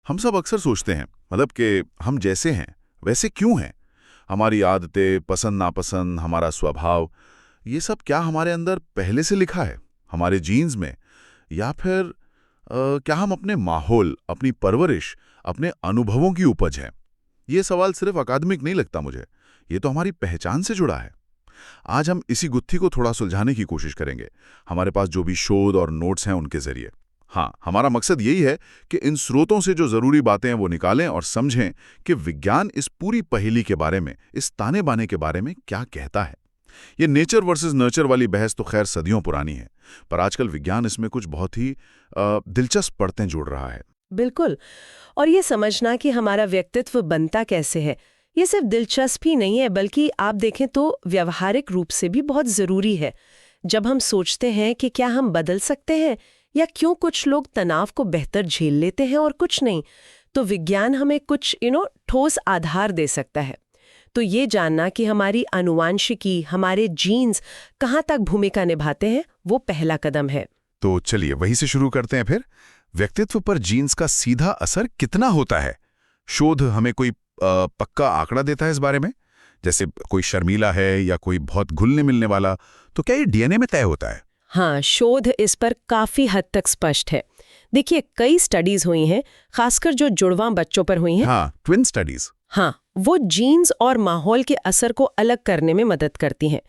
हम सब अक्सर सोचते हैं मतलब कि हम जैसे हैं वैसे क्यों हैं। हमारी आदतें, पसंद नापसंद, हमारा स्वभाव, ये सब क्या हमारे अंदर पहले से लिखा है, हमारे जीन्स में, या फिर क्या हम अपने माहौल, अपनी परवरिश, अपने अनुभवों की उपज है। ये सवाल सिर्फ अकादमिक नहीं लगता मुझे, ये तो हमारी पहचान से जुड़ा है। आज हम इसी गुत्थी को थोड़ा सुलझाने की कोशिश करेंगे, हमारे पास जो भी शोध और नोट्स हैं उनके जरिए। हाँ, हमारा मकसद यही है कि इन स्रोतों से जो जरूरी बातें हैं वो निकालें और समझें कि विज्ञान इस पूरी पहेली के बारे में, इस ताने बाने के बारे में क्या कहता है। ये नेचर वर्सेस नर्चर वाली बहस तो खैर सदियों पुरानी है, पर आजकल विज्ञान इसमें कुछ बहुत ही दिलचस्प परतें जोड़ रहा है। बिल्कुल। और ये समझना कि हमारा व्यक्तित्व बनता कैसे है, ये सिर्फ दिलचस्प ही नहीं है, बल्कि आप देखें तो व्यावहारिक रूप से भी बहुत जरूरी है। जब हम सोचते हैं कि क्या हम बदल सकते हैं, या क्यों कुछ लोग तनाव को बेहतर झेल लेते हैं और कुछ नहीं, तो विज्ञान हमें कुछ ठोस आधार दे सकता है। तो ये जानना कि हमारी आनुवांशिकी, हमारे जीन्स कहाँ तक भूमिका निभाते हैं, वो पहला कदम है। तो चलिए वहीं से शुरू करते हैं फिर। व्यक्तित्व पर जीन्स का सीधा असर कितना होता है? शोध हमें कोई पक्का आंकड़ा देता है इस बारे में? जैसे कोई शर्मीला है या कोई बहुत घुलने मिलने वाला, तो क्या ये डीएनए में तय होता है? हाँ, शोध इस पर काफी हद तक स्पष्ट है। देखिए, कई स्टडीज हुई हैं, खासकर जो जुड़वां बच्चों पर हुई हैं। हाँ, ट्विन स्टडीज। हाँ, वो जीन्स और माहौल के असर को अलग करने में मदद करती हैं।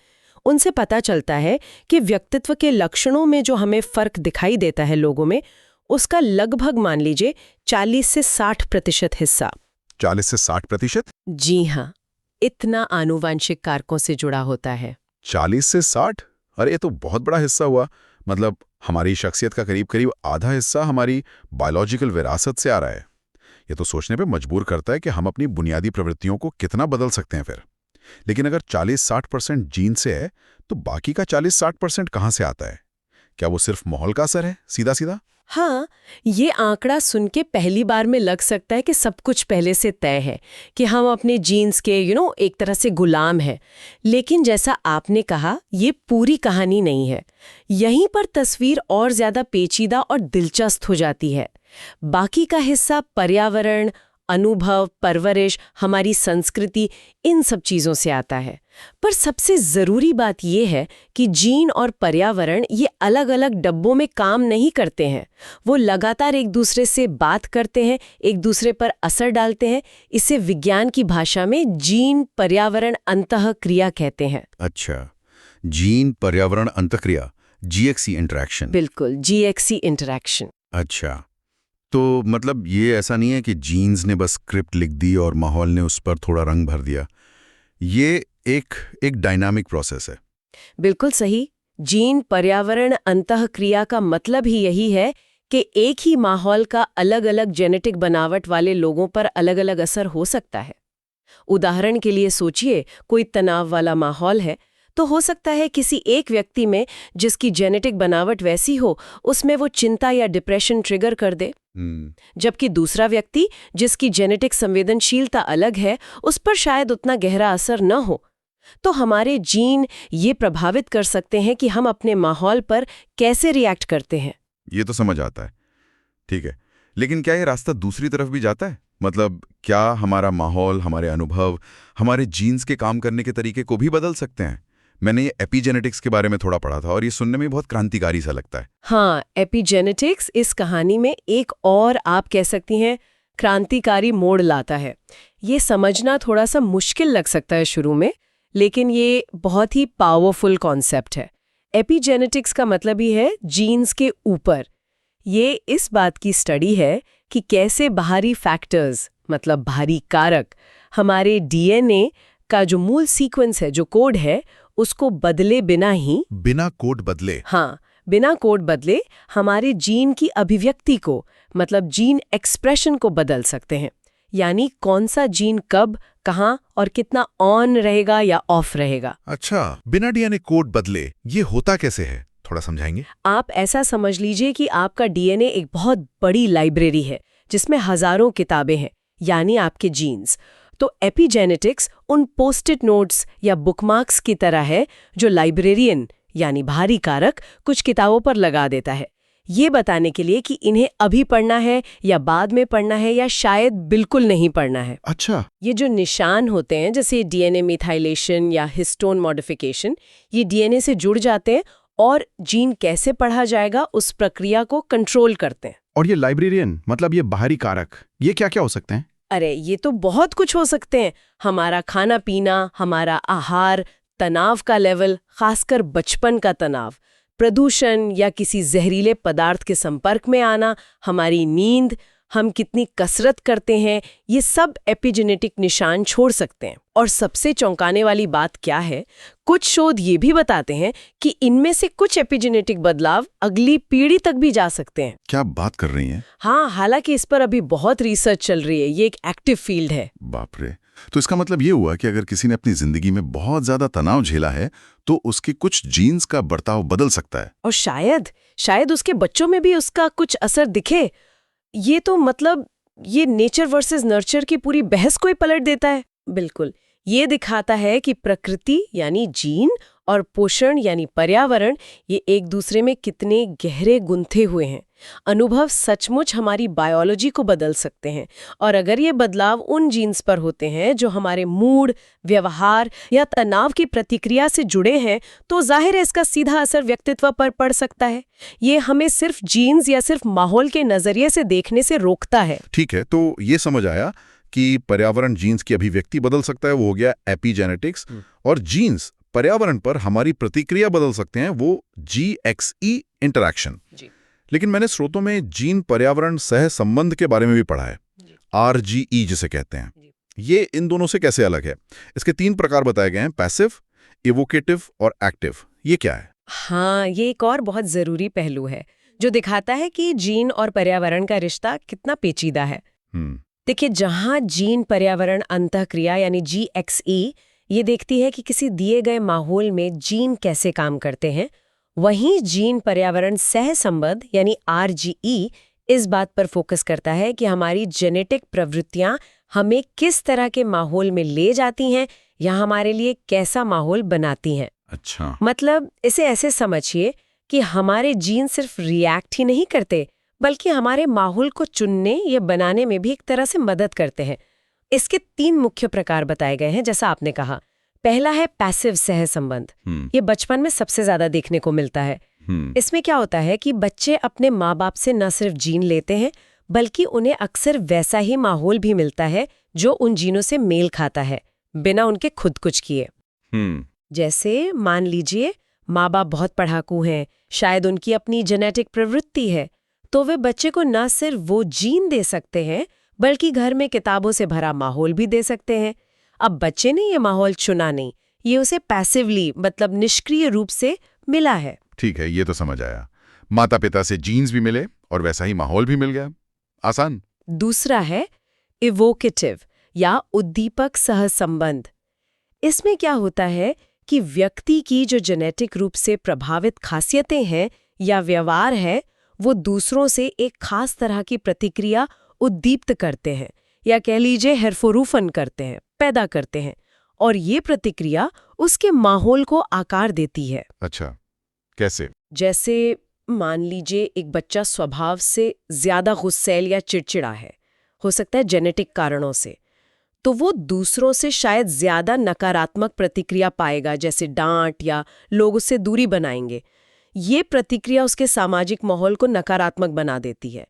उनसे पता चलता है कि व्यक्तित्व के लक्षणों में जो हमें फर्क दिखाई देता है लोगों में, उसका लगभग मान लीजिए 40 से 60% हिस्सा। 40 से 60%? जी हाँ, इतना आनुवंशिक कारकों से जुड़ा होता है। 40 से 60? अरे ये तो बहुत बड़ा हिस्सा हुआ। मतलब हमारी शख्सियत का करीब करीब आधा हिस्सा हमारी बायोलॉजिकल विरासत से आ रहा है। ये तो सोचने पे मजबूर करता है कि हम अपनी बुनियादी प्रवृत्तियों को कितना बदल सकते हैं फिर। लेकिन अगर 40-60% जीन से है, तो बाकी का 40-60% कहाँ से आता है? क्या वो सिर्फ माहौल का असर है, सीधा सीधा? हाँ, ये आंकड़ा सुन के पहली बार में लग सकता है कि सब कुछ पहले से तय है, कि हम अपने जीन्स के एक तरह से गुलाम हैं। लेकिन जैसा आपने कहा, ये पूरी कहानी नहीं है। यहीं पर तस्वीर और ज्यादा पेचीदा और दिलचस्प हो जाती है। बाकी का हिस्सा पर्यावरण, अनुभव, परवरिश, हमारी संस्कृति, इन सब चीजों से आता है। पर सबसे जरूरी बात यह है कि जीन और पर्यावरण ये अलग-अलग डब्बों में काम नहीं करते हैं। वो लगातार एक दूसरे से बात करते हैं, एक दूसरे पर असर डालते हैं। इसे विज्ञान की भाषा में जीन पर्यावरण अंतःक्रिया कहते हैं। अच्छा, जीन पर्यावरण अंतःक्रिया, जीएक्सी इंटरैक्शन। बिल्कुल, जीएक्सी इंटरैक्शन। अच्छा, तो मतलब ये ऐसा नहीं है कि जीन्स ने बस स्क्रिप्ट लिख दी और माहौल ने उस पर थोड़ा रंग भर दिया। ये एक डायनामिक प्रोसेस है। बिल्कुल सही। जीन पर्यावरण अंतःक्रिया का मतलब ही यही है कि एक ही माहौल का अलग-अलग जेनेटिक बनावट वाले लोगों पर अलग-अलग असर हो सकता है। उदाहरण के लिए सोचिए, कोई तनाव वाला माहौल है, तो हो सकता है किसी एक व्यक्ति में जिसकी जेनेटिक बनावट वैसी हो, उसमें वो चिंता या डिप्रेशन ट्रिगर कर दे। जबकि दूसरा व्यक्ति जिसकी जेनेटिक संवेदनशीलता अलग है, उस पर शायद उतना गहरा असर न हो। तो हमारे जीन ये प्रभावित कर सकते हैं कि हम अपने माहौल पर कैसे रिएक्ट करते हैं। ये तो समझ आता है, ठीक है। लेकिन क्या ये रास्ता दूसरी तरफ भी जाता है? मतलब क्या हमारा माहौल, हमारे अनुभव, हमारे जीन्स के काम करने के तरीके को भी बदल सकते हैं? मैंने ये एपिजेनेटिक्स के बारे में थोड़ा पढ़ा था और ये सुनने में बहुत क्रांतिकारी सा लगता है। हाँ, एपिजेनेटिक्स इस कहानी में एक और, आप कह सकती हैं, क्रांतिकारी मोड़ लाता है। ये समझना थोड़ा सा मुश्किल लग सकता है शुरू में, लेकिन ये बहुत ही पावरफुल कॉन्सेप्ट है। एपिजेनेटिक्स का मतलब ही है जीन्स के ऊपर। ये इस बात की स्टडी है कि कैसे बाहरी फैक्टर्स, मतलब बाहरी कारक, हमारे डीएनए का जो मूल सीक्वेंस है, जो कोड है, उसको बदले बिना कोड बदले। हाँ, बिना कोड बदले हमारे जीन की अभिव्यक्ति को, मतलब जीन एक्सप्रेशन को बदल सकते हैं। यानी कौन सा जीन कब, कहाँ और कितना ऑन रहेगा या ऑफ रहेगा। अच्छा, बिना डीएनए कोड बदले ये होता कैसे है? थोड़ा समझाएंगे? आप ऐसा समझ लीजिए कि आपका डीएनए एक बहुत बड़ी लाइब्रेरी है, जिसमें हजारों किताबें हैं, यानी आपके जीन्स। तो एपिजेनेटिक्स उन पोस्ट-इट नोट्स या बुकमार्क्स की तरह है, जो लाइब्रेरियन यानी बाहरी कारक कुछ किताबों पर लगा देता है। ये बताने के लिए कि इन्हें अभी पढ़ना है या बाद में पढ़ना है या शायद बिल्कुल नहीं पढ़ना है। अच्छा। ये जो निशान होते हैं जैसे डीएनए मिथाइलेशन या हिस्टोन मॉडिफिकेशन, ये डीएनए से जुड़ जाते हैं और जीन कैसे पढ़ा जाएगा उस प्रक्रिया को कंट्रोल करते हैं। और ये लाइब्रेरियन मतलब ये बाहरी कारक, ये क्या क्या हो सकते हैं? अरे ये तो बहुत कुछ हो सकते हैं। हमारा खाना पीना, हमारा आहार, तनाव का लेवल, खासकर बचपन का तनाव, प्रदूषण या किसी जहरीले पदार्थ के संपर्क में आना, हमारी नींद, हम कितनी कसरत करते हैं, ये सब एपिजेनेटिक निशान छोड़ सकते हैं। और सबसे चौंकाने वाली बात क्या है, कुछ शोध ये भी बताते हैं कि इनमें से कुछ एपिजेनेटिक बदलाव अगली पीढ़ी तक भी जा सकते हैं। क्या बात कर रही हैं? हाँ, हालांकि इस पर अभी बहुत रिसर्च चल रही है, ये एक एक्टिव फील्ड है। बाप रे। तो इसका मतलब ये हुआ कि अगर किसी ने अपनी जिंदगी में बहुत ज्यादा तनाव झेला है तो उसके कुछ जीन्स का बर्ताव बदल सकता है। और शायद उसके बच्चों में भी उसका कुछ असर दिखे। ये तो मतलब ये नेचर वर्सेस नर्चर की पूरी बहस को ही पलट देता है। बिल्कुल, ये दिखाता है कि प्रकृति यानी जीन और पोषण यानी पर्यावरण, ये एक दूसरे में कितने गहरे गुंथे हुए हैं। अनुभव सचमुच हमारी बायोलॉजी को बदल सकते हैं, और अगर ये बदलाव उन जीन्स पर होते हैं जो हमारे मूड, व्यवहार या तनाव की प्रतिक्रिया से जुड़े हैं, तो जाहिर है इसका सीधा असर व्यक्तित्व पर पड़ सकता है। ये हमें सिर्फ जीन्स या सिर्फ माहौल के नजरिए से देखने से रोकता है। ठीक है, तो ये समझ आया कि पर्यावरण जीन्स की अभिव्यक्ति बदल सकता है, वो हो गया एपिजेनेटिक्स, और जीन्स पर्यावरण पर हमारी प्रतिक्रिया बदल सकते हैं, वो GXE इंटरैक्शन। लेकिन मैंने स्रोतों में जीन पर्यावरण सह संबंध के बारे में भी पढ़ा है, RGE जिसे कहते हैं। ये इन दोनों से कैसे अलग है? इसके 3 प्रकार बताए गए हैं, पैसिव, इवोकेटिव और एक्टिव। ये क्या है? हाँ, ये एक और बहुत जरूरी पहलू है जो दिखाता है कि जीन और पर्यावरण का रिश्ता कितना पेचीदा है। देखिए, जहां जीन पर्यावरण अंतःक्रिया यानी GXE ये देखती है कि किसी दिए गए माहौल में जीन कैसे काम करते हैं, वहीं जीन पर्यावरण सह संबंध यानी RGE इस बात पर फोकस करता है कि हमारी जेनेटिक प्रवृत्तियां हमें किस तरह के माहौल में ले जाती हैं या हमारे लिए कैसा माहौल बनाती हैं। अच्छा, मतलब इसे ऐसे समझिए कि हमारे जीन सिर्फ रिएक्ट ही नहीं करते, बल्कि हमारे माहौल को चुनने या बनाने में भी एक तरह से मदद करते हैं। इसके 3 मुख्य प्रकार बताए गए हैं, जैसा आपने कहा। पहला है पैसिव सह संबंध। ये बचपन में सबसे ज्यादा देखने को मिलता है। इसमें क्या होता है कि बच्चे अपने माँ बाप से न सिर्फ जीन लेते हैं, बल्कि उन्हें अक्सर वैसा ही माहौल भी मिलता है जो उन जीनों से मेल खाता है, बिना उनके खुद कुछ किए। जैसे मान लीजिए माँ बाप बहुत पढ़ाकू हैं, शायद उनकी अपनी जेनेटिक प्रवृत्ति है, तो वे बच्चे को न सिर्फ वो जीन दे सकते हैं, बल्कि घर में किताबों से भरा माहौल भी दे सकते हैं। अब बच्चे ने ये माहौल चुना नहीं, ये उसे पैसिवली मतलब निष्क्रिय रूप से मिला है। ठीक है, ये तो समझ आया। माता पिता से जीन्स भी मिले और वैसा ही माहौल भी मिल गया, आसान। दूसरा है इवोकेटिव या उद्दीपक सह संबंध। इसमें क्या होता है कि व्यक्ति की जो जेनेटिक रूप से प्रभावित खासियतें हैं या व्यवहार है, वो दूसरों से एक खास तरह की प्रतिक्रिया उद्दीप्त करते हैं, या कह लीजिए हेरफोरूफन करते हैं, पैदा करते हैं, और ये प्रतिक्रिया उसके माहौल को आकार देती है। अच्छा, कैसे? जैसे मान लीजिए एक बच्चा स्वभाव से ज्यादा गुस्सैल या चिड़चिड़ा है, हो सकता है जेनेटिक कारणों से, तो वो दूसरों से शायद ज्यादा नकारात्मक प्रतिक्रिया पाएगा, जैसे डांट या लोग उससे दूरी बनाएंगे। ये प्रतिक्रिया उसके सामाजिक माहौल को नकारात्मक बना देती है।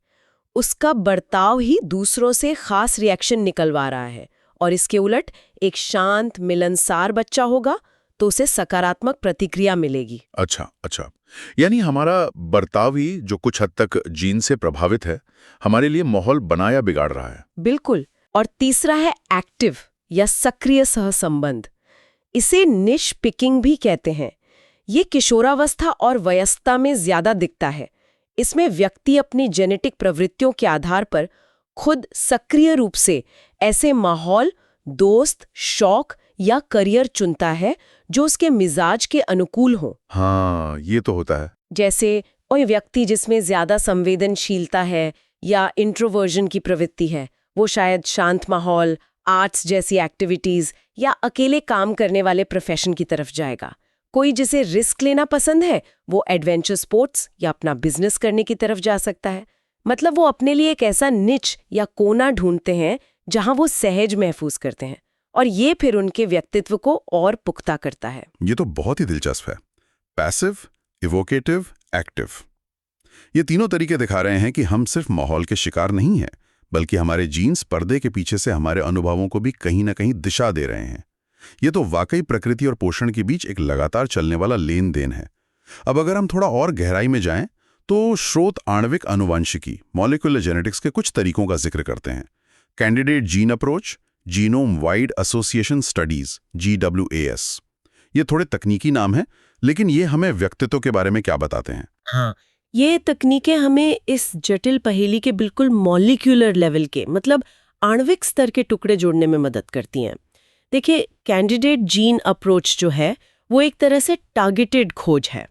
उसका बर्ताव ही दूसरों से खास रिएक्शन निकलवा रहा है, और इसके उलट एक शांत मिलनसार बच्चा होगा तो उसे सकारात्मक प्रतिक्रिया मिलेगी। अच्छा, यानी हमारा बर्ताव ही जो कुछ हद तक जीन से प्रभावित है, हमारे लिए माहौल बना या बिगाड़ रहा है। बिल्कुल। और तीसरा है एक्टिव या सक्रिय सहसंबंध। इसे निश पिकिंग भी कहते हैं। ये किशोरावस्था और वयस्कता में ज्यादा दिखता है। इसमें व्यक्ति अपनी जेनेटिक प्रवृत्तियों के आधार पर खुद सक्रिय रूप से ऐसे माहौल, दोस्त, शौक या करियर चुनता है जो उसके मिजाज के अनुकूल हो। हाँ, ये तो होता है। जैसे कोई व्यक्ति जिसमें ज्यादा संवेदनशीलता है या इंट्रोवर्जन की प्रवृत्ति है, वो शायद शांत माहौल, आर्ट्स जैसी एक्टिविटीज या अकेले काम करने वाले प्रोफेशन की तरफ जाएगा। कोई जिसे रिस्क लेना पसंद है वो एडवेंचर स्पोर्ट्स या अपना बिजनेस करने की तरफ जा सकता है। मतलब वो अपने लिए एक ऐसा निच या कोना ढूंढते हैं जहां वो सहज महसूस करते हैं, और ये फिर उनके व्यक्तित्व को और पुख्ता करता है। ये तो बहुत ही दिलचस्प है। पैसिव, इवोकेटिव, एक्टिव, ये तीनों तरीके दिखा रहे हैं कि हम सिर्फ माहौल के शिकार नहीं हैं, बल्कि हमारे जीन्स पर्दे के पीछे से हमारे अनुभवों को भी कहीं ना कहीं दिशा दे रहे हैं। ये तो वाकई प्रकृति और पोषण के बीच एक लगातार चलने वाला लेन देन है। अब अगर हम थोड़ा और गहराई में जाएं तो स्रोत आणविक आनुवंशिकी, मॉलिक्यूलर जेनेटिक्स के कुछ तरीकों का जिक्र करते हैं। Candidate gene approach, genome wide association studies, GWAS। ये थोड़े तकनीकी नाम हैं, लेकिन ये हमें व्यक्तित्व के बारे में क्या बताते हैं? हाँ, ये तकनीकें हमें इस जटिल पहेली के बिल्कुल मॉलिक्यूलर लेवल के, मतलब आणविक स्तर के टुकड़े जोड़ने में मदद करती हैं। देखिए, कैंडिडेट जीन अप्रोच जो है वो एक तरह से टारगेटेड खोज है।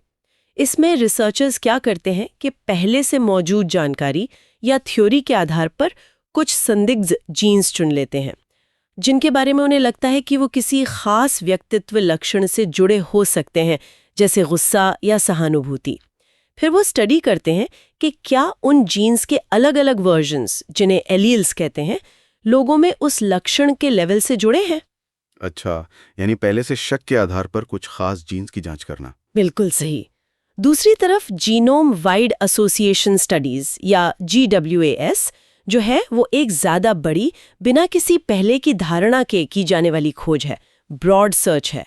इसमें रिसर्चर्स क्या करते हैं कि पहले से मौजूद जानकारी या थ्योरी के आधार पर कुछ संदिग्ध जीन्स चुन लेते हैं जिनके बारे में उन्हें लगता है कि वो किसी खास व्यक्तित्व लक्षण से जुड़े हो सकते हैं, जैसे गुस्सा या सहानुभूति। फिर वो स्टडी करते हैं कि क्या उन जीन्स के अलग अलग वर्जन्स, जिन्हें एलील्स कहते हैं, लोगों में उस लक्षण के लेवल से जुड़े हैं। अच्छा, यानी पहले से शक के आधार पर कुछ खास जीन्स की जांच करना। बिल्कुल सही। दूसरी तरफ जीनोम वाइड एसोसिएशन स्टडीज या GWAS जो है वो एक ज्यादा बड़ी, बिना किसी पहले की धारणा के की जाने वाली खोज है, ब्रॉड सर्च है।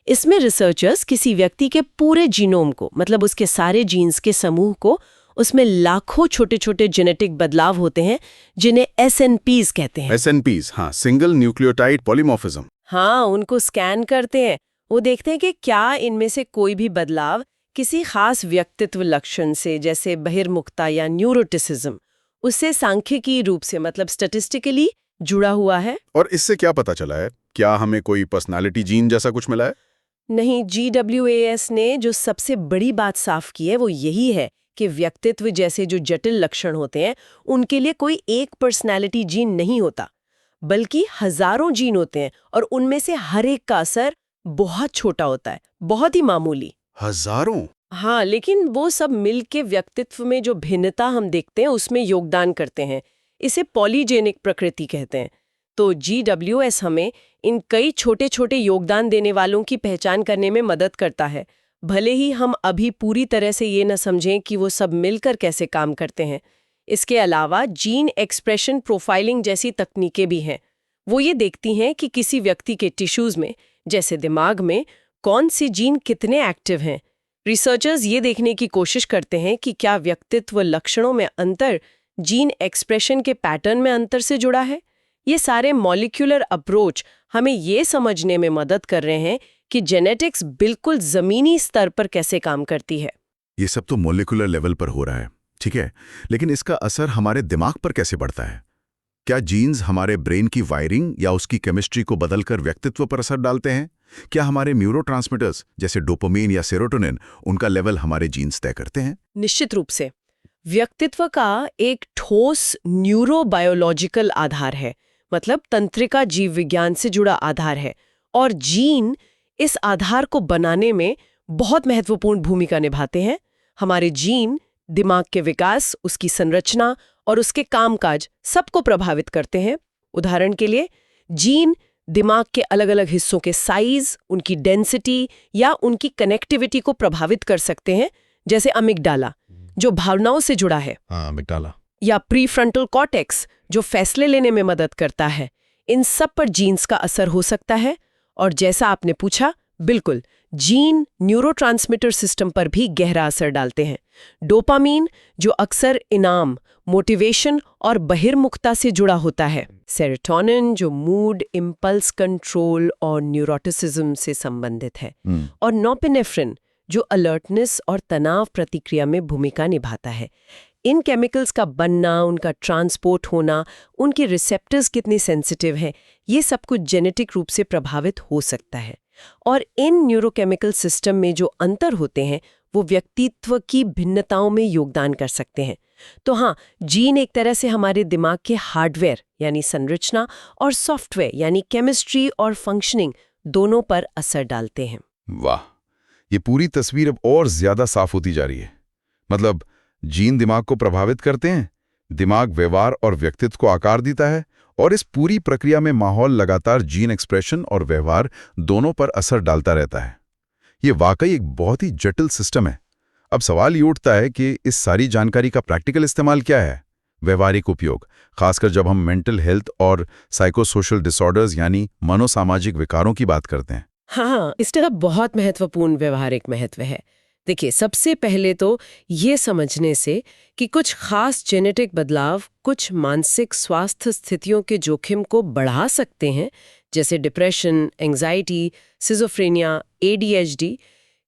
इसमें रिसर्चर्स किसी व्यक्ति के पूरे जीनोम को, मतलब उसके सारे जीन्स के समूह को, उसमें लाखों छोटे छोटे जेनेटिक बदलाव होते हैं जिन्हें SNPs कहते हैं। SNPs, हाँ, सिंगल न्यूक्लियोटाइड पॉलीमॉर्फिज्म। हाँ, उनको स्कैन करते हैं। वो देखते हैं कि क्या इनमें से कोई भी बदलाव किसी खास व्यक्तित्व लक्षण से, जैसे बहिर्मुखता या न्यूरोटिसिज्म, उससे सांख्यिकीय रूप से, मतलब स्टैटिस्टिकली जुड़ा हुआ है। और इससे क्या पता चला है? क्या हमें कोई पर्सनालिटी जीन जैसा कुछ मिला है? नहीं, GWAS ने जो सबसे बड़ी बात साफ की है वो यही है कि व्यक्तित्व जैसे जो जटिल लक्षण होते हैं उनके लिए कोई एक पर्सनालिटी जीन नहीं होता, बल्कि हजारों जीन होते हैं, और उनमें से हर एक का असर बहुत छोटा होता है, बहुत ही मामूली। हजारों? हाँ, लेकिन वो सब मिल के व्यक्तित्व में जो भिन्नता हम देखते हैं उसमें योगदान करते हैं। इसे पॉलीजेनिक प्रकृति कहते हैं। तो GWAS हमें इन कई छोटे छोटे योगदान देने वालों की पहचान करने में मदद करता है, भले ही हम अभी पूरी तरह से ये न समझें कि वो सब मिलकर कैसे काम करते हैं। इसके अलावा जीन एक्सप्रेशन प्रोफाइलिंग जैसी तकनीकें भी हैं। वो ये देखती हैं कि किसी व्यक्ति के टिश्यूज में, जैसे दिमाग में, कौन सी जीन कितने एक्टिव हैं। रिसर्चर्स ये देखने की कोशिश करते हैं कि क्या व्यक्तित्व लक्षणों में अंतर जीन एक्सप्रेशन के पैटर्न में अंतर से जुड़ा है। ये सारे मॉलिक्यूलर अप्रोच हमें ये समझने में मदद कर रहे हैं कि जेनेटिक्स बिल्कुल जमीनी स्तर पर कैसे काम करती है। ये सब तो मॉलिक्यूलर लेवल पर हो रहा है, ठीक है, लेकिन इसका असर हमारे दिमाग पर कैसे पड़ता है? क्या जीन्स हमारे ब्रेन की वायरिंग या उसकी केमिस्ट्री को बदलकर व्यक्तित्व पर असर डालते हैं? क्या हमारे न्यूरोट्रांसमीटर्स जैसे डोपामिन या सेरोटोनिन, उनका लेवल हमारे जीन्स तय करते हैं? निश्चित रूप से। व्यक्तित्व का एक ठोस न्यूरोबायोलॉजिकल आधार है, मतलब तंत्रिका जीव विज्ञान से जुड़ा आधार है, और जीन इस आधार को बनाने में बहुत महत्वपूर्ण भूमिका निभाते हैं। हमारे जीन दिमाग के विकास, उसकी संरचना और उसके कामकाज सबको प्रभावित करते हैं। उदाहरण के लिए, जीन दिमाग के अलग अलग हिस्सों के साइज, उनकी डेंसिटी या उनकी कनेक्टिविटी को प्रभावित कर सकते हैं, जैसे अमिगडाला जो भावनाओं से जुड़ा है, अमिगडाला, या प्रीफ्रंटल कॉर्टेक्स जो फैसले लेने में मदद करता है। इन सब पर जीन्स का असर हो सकता है। और जैसा आपने पूछा, बिल्कुल, जीन न्यूरोट्रांसमीटर सिस्टम पर भी गहरा असर डालते हैं। डोपामीन जो अक्सर इनाम, मोटिवेशन और बहिर्मुखता से जुड़ा होता है। सेरोटोनिन जो मूड, इम्पल्स कंट्रोल और न्यूरोटिसिज्म से संबंधित है। और नॉर्पेनेफ्रिन जो अलर्टनेस और तनाव प्रतिक्रिया में भूमिका निभाता है। इन केमिकल्स का बनना, उनका ट्रांसपोर्ट होना, उनके रिसेप्टर्स कितने सेंसिटिव हैं, ये सब कुछ जेनेटिक रूप से प्रभावित हो सकता है। और इन न्यूरोकेमिकल सिस्टम में जो अंतर होते हैं वो व्यक्तित्व की भिन्नताओं में योगदान कर सकते हैं। तो हाँ, जीन एक तरह से हमारे दिमाग के हार्डवेयर यानी संरचना और सॉफ्टवेयर यानी केमिस्ट्री और फंक्शनिंग दोनों पर असर डालते हैं। वाह, ये पूरी तस्वीर अब और ज्यादा साफ होती जा रही है। मतलब जीन दिमाग को प्रभावित करते हैं, दिमाग व्यवहार और व्यक्तित्व को आकार देता है, और इस पूरी प्रक्रिया में माहौल लगातार जीन एक्सप्रेशन और व्यवहार दोनों पर असर डालता रहता है। ये वाकई एक बहुत ही जटिल सिस्टम है। अब सवाल ये उठता है कि इस सारी जानकारी का प्रैक्टिकल इस्तेमाल क्या है, व्यवहारिक उपयोग, खासकर जब हम मेंटल हेल्थ और साइकोसोशल डिसऑर्डर्स यानी मनोसामाजिक विकारों की बात करते हैं। हाँ, इसका बहुत महत्वपूर्ण व्यवहारिक महत्व है। देखिए, सबसे पहले तो ये समझने से कि कुछ खास जेनेटिक बदलाव कुछ मानसिक स्वास्थ्य स्थितियों के जोखिम को बढ़ा सकते हैं, जैसे डिप्रेशन, एंजाइटी, सिजोफ्रेनिया, ADHD।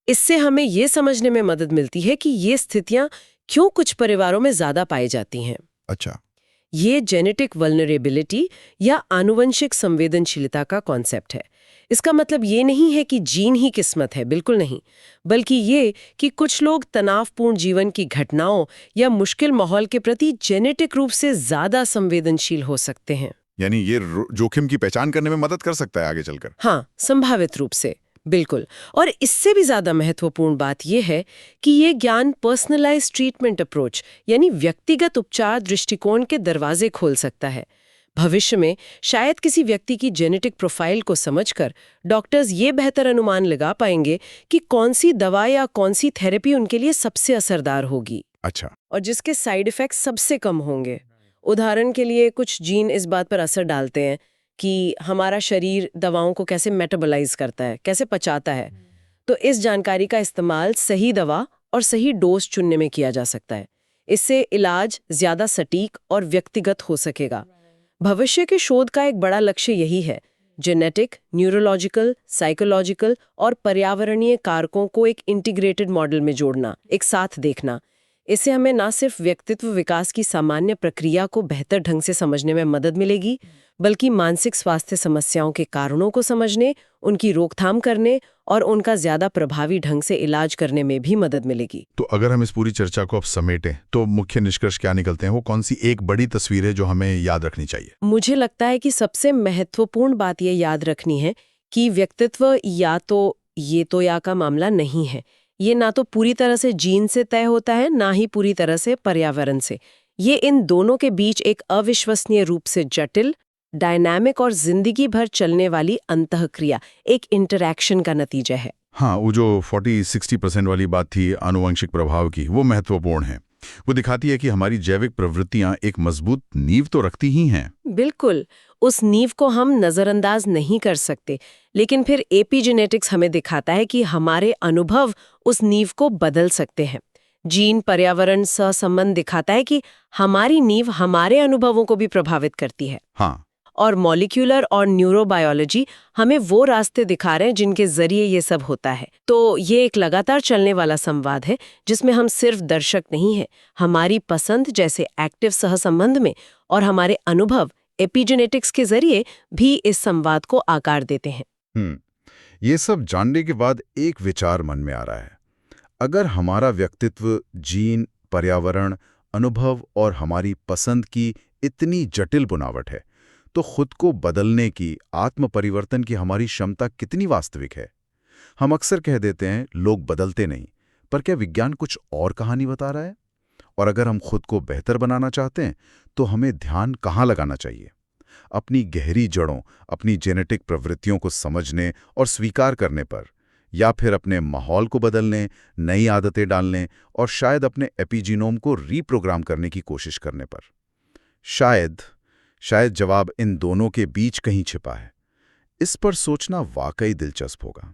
इससे हमें ये समझने में मदद मिलती है कि ये स्थितियां क्यों कुछ परिवारों में ज्यादा पाई जाती हैं। अच्छा, ये जेनेटिक वल्नरेबिलिटी या आनुवंशिक संवेदनशीलता का कॉन्सेप्ट है। इसका मतलब ये नहीं है कि जीन ही किस्मत है, बिल्कुल नहीं, बल्कि ये कि कुछ लोग तनावपूर्ण जीवन की घटनाओं या मुश्किल माहौल के प्रति जेनेटिक रूप से ज्यादा संवेदनशील हो सकते हैं। यानी ये जोखिम की पहचान करने में मदद कर सकता है आगे चलकर। हाँ, संभावित रूप से, बिल्कुल। और इससे भी ज्यादा महत्वपूर्ण बात यह है कि ये ज्ञान पर्सनलाइज्ड ट्रीटमेंट अप्रोच यानी व्यक्तिगत उपचार दृष्टिकोण के दरवाजे खोल सकता है। भविष्य में शायद किसी व्यक्ति की जेनेटिक प्रोफाइल को समझकर डॉक्टर्स ये बेहतर अनुमान लगा पाएंगे कि कौन सी दवा या कौन सी थेरेपी उनके लिए सबसे असरदार होगी। अच्छा, और जिसके साइड इफेक्ट्स सबसे कम होंगे। उदाहरण के लिए कुछ जीन इस बात पर असर डालते हैं कि हमारा शरीर दवाओं को कैसे मेटाबोलाइज करता है, कैसे पचाता है। तो इस जानकारी का इस्तेमाल सही दवा और सही डोज चुनने में किया जा सकता है। इससे इलाज ज्यादा सटीक और व्यक्तिगत हो सकेगा। भविष्य के शोध का एक बड़ा लक्ष्य यही है, जेनेटिक, न्यूरोलॉजिकल, साइकोलॉजिकल और पर्यावरणीय कारकों को एक इंटीग्रेटेड मॉडल में जोड़ना, एक साथ देखना। इससे हमें न सिर्फ व्यक्तित्व विकास की सामान्य प्रक्रिया को बेहतर ढंग से समझने में मदद मिलेगी, बल्कि मानसिक स्वास्थ्य समस्याओं के कारणों को समझने, उनकी रोकथाम करने और उनका ज्यादा प्रभावी ढंग से इलाज करने में भी मदद मिलेगी। तो अगर हम इस पूरी चर्चा को अब समेटें तो मुख्य निष्कर्ष क्या निकलते हैं? वो कौन सी एक बड़ी तस्वीर है जो हमें याद रखनी चाहिए? मुझे लगता है कि सबसे महत्वपूर्ण बात ये याद रखनी है कि व्यक्तित्व या तो ये तो या का मामला नहीं है। ये ना तो पूरी तरह से जीन से तय होता है, ना ही पूरी तरह से पर्यावरण से। ये इन दोनों के बीच एक अविश्वसनीय रूप से जटिल, डायनामिक और जिंदगी भर चलने वाली अंतःक्रिया, एक इंटरैक्शन का नतीजा है। हाँ, वो जो 40-60% वाली बात थी आनुवंशिक प्रभाव की, वो महत्वपूर्ण है। वो दिखाती है कि हमारी जैविक प्रवृत्तियां एक मजबूत नींव तो रखती ही हैं। बिल्कुल, उस नींव को हम नजरअंदाज नहीं कर सकते, लेकिन फिर एपिजेनेटिक्स हमें दिखाता है कि हमारे अनुभव उस नींव को बदल सकते हैं। जीन पर्यावरण सहसंबंध दिखाता है कि हमारी नींव हमारे अनुभवों को भी प्रभावित करती है। हाँ, और मॉलिक्यूलर और न्यूरोबायोलॉजी हमें वो रास्ते दिखा रहे हैं जिनके जरिए ये सब होता है। तो ये एक लगातार चलने वाला संवाद है जिसमें हम सिर्फ दर्शक नहीं हैं, हमारी पसंद जैसे एक्टिव सहसंबंध में और हमारे अनुभव एपिजेनेटिक्स के जरिए भी इस संवाद को आकार देते हैं। ये सब जानने के बाद एक विचार मन में आ रहा है। अगर हमारा व्यक्तित्व जीन, पर्यावरण, अनुभव और हमारी पसंद की इतनी जटिल बुनावट है, तो खुद को बदलने की, आत्म परिवर्तन की हमारी क्षमता कितनी वास्तविक है? हम अक्सर कह देते हैं लोग बदलते नहीं, पर क्या विज्ञान कुछ और कहानी बता रहा है? और अगर हम खुद को बेहतर बनाना चाहते हैं तो हमें ध्यान कहाँ लगाना चाहिए? अपनी गहरी जड़ों, अपनी जेनेटिक प्रवृत्तियों को समझने और स्वीकार करने पर, या फिर अपने माहौल को बदलने, नई आदतें डालने और शायद अपने एपिजीनोम को रीप्रोग्राम करने की कोशिश करने पर? शायद जवाब इन दोनों के बीच कहीं छिपा है। इस पर सोचना वाकई दिलचस्प होगा।